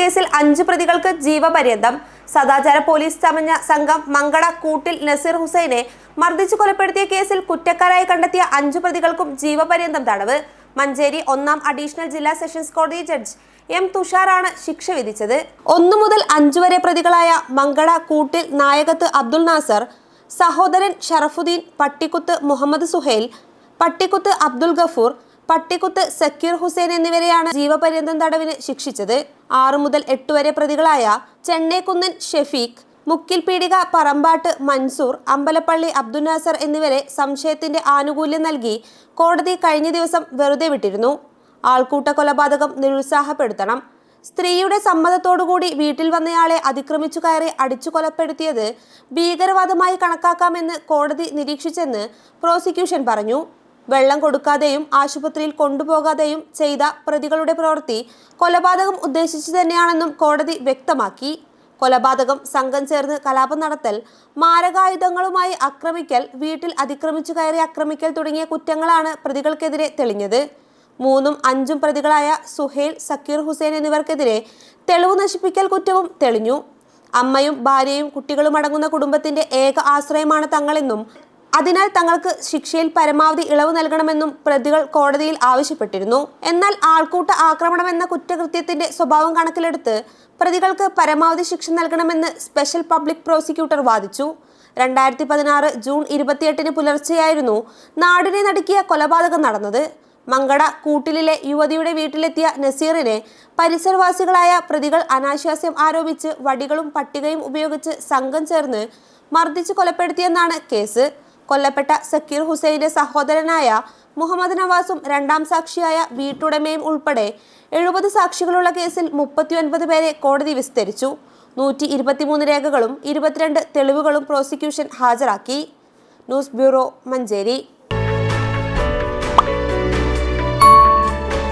കേസിൽ 5 പ്രതികൾക്ക് ജീവപര്യന്തം. സദാചാര പോലീസ് ചമഞ്ഞ സംഘം മങ്കട കൂട്ടിൽ നസീർ ഹുസൈനെ മർദ്ദിച്ചു കൊലപ്പെടുത്തിയ കേസിൽ കുറ്റക്കാരായി കണ്ടെത്തിയ 5 പ്രതികൾക്കും ജീവപര്യന്തം തടവ്. മഞ്ചേരി 1-ാം അഡീഷണൽ ജില്ലാ സെഷൻസ് കോടതി ജഡ്ജ് എം തുഷാറാണ് ശിക്ഷ വിധിച്ചത്. 1 മുതൽ 5 വരെ പ്രതികളായ മങ്കട കൂട്ടിൽ നായകത്ത് അബ്ദുൽ നാസർ, സഹോദരൻ ഷറഫുദ്ദീൻ, പട്ടിക്കുത്ത് മുഹമ്മദ് സുഹൈൽ, പട്ടിക്കുത്ത് അബ്ദുൽ ഗഫൂർ, പട്ടിക്കുത്ത് സക്കീർ ഹുസൈൻ എന്നിവരെയാണ് ജീവപര്യന്തം തടവിന് ശിക്ഷിച്ചത്. 6 മുതൽ 8 വരെ പ്രതികളായ ചെന്നൈക്കുന്നൻ ഷെഫീഖ്, മുക്കിൽ പീടിക പറമ്പാട്ട് മൻസൂർ, അമ്പലപ്പള്ളി അബ്ദുൽ നാസർ എന്നിവരെ സംശയത്തിന്റെ ആനുകൂല്യം നൽകി കോടതി കഴിഞ്ഞ ദിവസം വെറുതെ വിട്ടിരുന്നു. ആൾക്കൂട്ട കൊലപാതകം നിരുത്സാഹപ്പെടുത്തണം. സ്ത്രീയുടെ സമ്മതത്തോടുകൂടി വീട്ടിൽ വന്നയാളെ അതിക്രമിച്ചു കയറി അടിച്ചു കൊലപ്പെടുത്തിയത് ഭീകരവാദമായി കണക്കാക്കാമെന്ന് കോടതി നിരീക്ഷിച്ചെന്ന് പ്രോസിക്യൂഷൻ പറഞ്ഞു. വെള്ളം കൊടുക്കാതെയും ആശുപത്രിയിൽ കൊണ്ടുപോകാതെയും ചെയ്ത പ്രതികളുടെ പ്രവൃത്തി കൊലപാതകം ഉദ്ദേശിച്ചു തന്നെയാണെന്നും കോടതി വ്യക്തമാക്കി. കൊലപാതകം, സംഘം ചേർന്ന് കലാപം നടത്തൽ, മാരകായുധങ്ങളുമായി ആക്രമിക്കൽ, വീട്ടിൽ അതിക്രമിച്ചു കയറി ആക്രമിക്കൽ തുടങ്ങിയ കുറ്റങ്ങളാണ് പ്രതികൾക്കെതിരെ തെളിഞ്ഞത്. 3ഉം 5ഉം പ്രതികളായ സുഹൈൽ, സക്കീർ ഹുസൈൻ എന്നിവർക്കെതിരെ തെളിവ് നശിപ്പിക്കൽ കുറ്റവും തെളിഞ്ഞു. അമ്മയും ഭാര്യയും കുട്ടികളും അടങ്ങുന്ന കുടുംബത്തിന്റെ ഏക ആശ്രയമാണ് തങ്ങളെന്നും അതിനാൽ തങ്ങൾക്ക് ശിക്ഷയിൽ പരമാവധി ഇളവ് നൽകണമെന്നും പ്രതികൾ കോടതിയിൽ ആവശ്യപ്പെട്ടിരുന്നു. എന്നാൽ ആൾക്കൂട്ട ആക്രമണം എന്ന കുറ്റകൃത്യത്തിന്റെ സ്വഭാവം കണക്കിലെടുത്ത് പ്രതികൾക്ക് പരമാവധി ശിക്ഷ നൽകണമെന്ന് സ്പെഷ്യൽ പബ്ലിക് പ്രോസിക്യൂട്ടർ വാദിച്ചു. 2016 ജൂൺ 28 പുലർച്ചെയായിരുന്നു നാടിനെ നടുക്കിയ കൊലപാതകം നടന്നത്. മങ്കട കൂട്ടിലിലെ യുവതിയുടെ വീട്ടിലെത്തിയ നസീറിനെ പരിസരവാസികളായ പ്രതികൾ അനാശാസ്യം ആരോപിച്ച് വടികളും പട്ടികയും ഉപയോഗിച്ച് സംഘം ചേർന്ന് മർദ്ദിച്ച് കൊലപ്പെടുത്തിയെന്നാണ് കേസ്. കൊല്ലപ്പെട്ട സക്കീർ ഹുസൈന്റെ സഹോദരനായ മുഹമ്മദ് നവാസും 2ാം സാക്ഷിയായ വീട്ടുടമയും ഉൾപ്പെടെ 70 സാക്ഷികളുള്ള കേസിൽ 39 പേരെ കോടതി വിസ്തരിച്ചു. 123 രേഖകളും 22 തെളിവുകളും പ്രോസിക്യൂഷൻ ഹാജരാക്കി. News bureau, Manjeri.